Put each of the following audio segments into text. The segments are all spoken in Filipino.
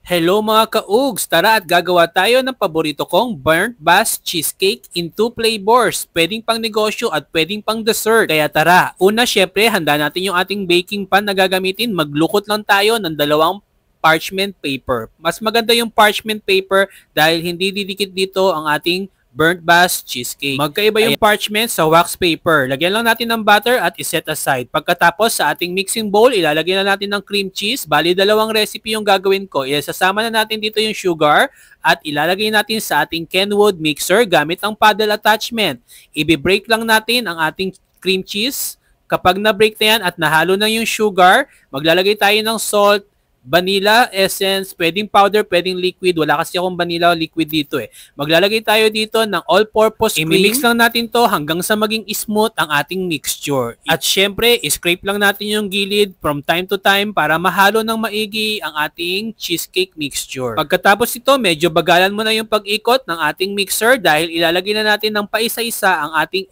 Hello mga ka-ugs! Tara at gagawa tayo ng paborito kong burnt bass cheesecake in 2 flavors. Pwedeng pang negosyo at pwedeng pang dessert. Kaya tara, una syempre handa natin yung ating baking pan na gagamitin. Maglukot lang tayo ng dalawang parchment paper. Mas maganda yung parchment paper dahil hindi didikit dito ang ating burnt bass cheesecake. Magkaiba yung parchment sa wax paper. Lagyan lang natin ng butter at iset aside. Pagkatapos sa ating mixing bowl, ilalagay na natin ng cream cheese. Bali, dalawang recipe yung gagawin ko. Isasama na natin dito yung sugar at ilalagay natin sa ating Kenwood mixer gamit ang paddle attachment. Ibi-break lang natin ang ating cream cheese. Kapag na-break na yan at nahalo na yung sugar, maglalagay tayo ng salt, vanilla essence, pwedeng powder, pwedeng liquid. Wala kasi akong vanilla o liquid dito eh. Maglalagay tayo dito ng all-purpose cream. I-mix lang natin to hanggang sa maging smooth ang ating mixture. At syempre, scrape lang natin yung gilid from time to time para mahalo ng maigi ang ating cheesecake mixture. Pagkatapos ito, medyo bagalan mo na yung pag-ikot ng ating mixer dahil ilalagay na natin ng paisa-isa ang ating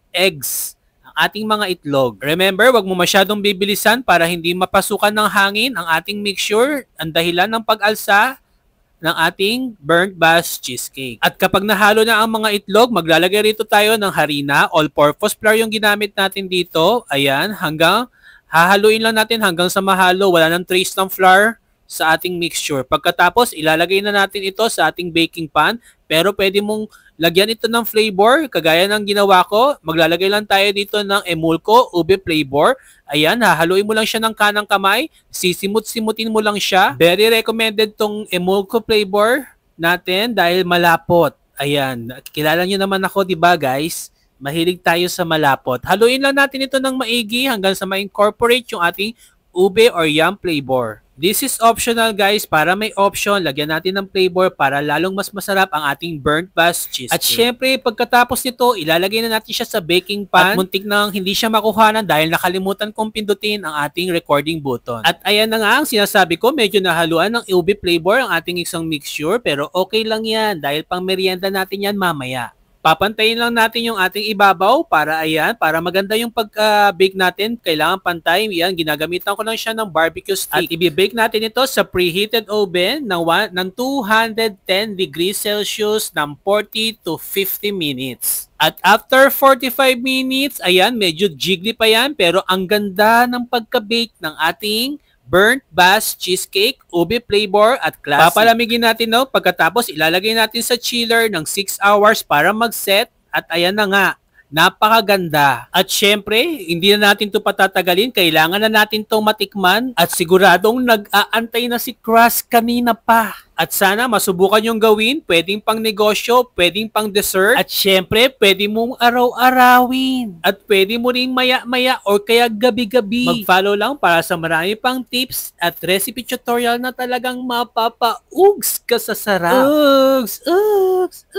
eggs. Ating mga itlog. Remember, wag mo masyadong bibilisan para hindi mapasukan ng hangin ang ating mixture, ang dahilan ng pag-alsa ng ating burnt bass cheesecake. At kapag nahalo na ang mga itlog, maglalagay rito tayo ng harina. All-purpose flour yung ginamit natin dito. Ayan, hahaluin lang natin hanggang sa mahalo. Wala nang trace ng flour sa ating mixture. Pagkatapos, ilalagay na natin ito sa ating baking pan. Pero pwede mong lagyan ito ng flavor, kagaya ng ginawa ko. Maglalagay lang tayo dito ng emulco, ube flavor. Ayan, hahaluin mo lang siya ng kanang kamay. Sisimut-simutin mo lang siya. Very recommended tong emulco flavor natin dahil malapot. Ayan, kilala nyo naman ako, di ba guys? Mahilig tayo sa malapot. Haluin lang natin ito ng maigi hanggang sa ma-incorporate yung ating ube or yam flavor. This is optional guys, para may option, lagyan natin ng flavor para lalong mas masarap ang ating burnt bass cheesecake. At syempre, pagkatapos nito, ilalagay na natin siya sa baking pan at muntik nang hindi siya makuhanan dahil nakalimutan kong pindutin ang ating recording button. At ayan na nga ang sinasabi ko, medyo nahaluan ng ube flavor ang ating isang mixture pero okay lang yan dahil pang merienda natin yan mamaya. Papantayin lang natin yung ating ibabaw para ayan, para maganda yung pag-bake natin. Kailangan pantay. Yan, ginagamitan ko lang siya ng barbecue stick. At i-bake natin ito sa preheated oven ng 210 degrees Celsius ng 40 to 50 minutes. At after 45 minutes, ayan, medyo jiggly pa yan pero ang ganda ng pagka-bake ng ating burnt bass cheesecake, ube flavor at classic. Papalamigin natin pagkatapos ilalagay natin sa chiller ng 6 hours para mag-set at ayan na nga, napakaganda. At syempre, hindi na natin ito patatagalin, kailangan na natin itong matikman at siguradong nag-aantay na si Crush kanina pa. At sana masubukan yung gawin, pwedeng pang negosyo, pwedeng pang dessert, at syempre pwede mong araw-arawin. At pwede mo ring maya-maya or kaya gabi-gabi. Mag-follow lang para sa marami pang tips at recipe tutorial na talagang mapapa-ugs ka sa sarap. Ugs! Ugs!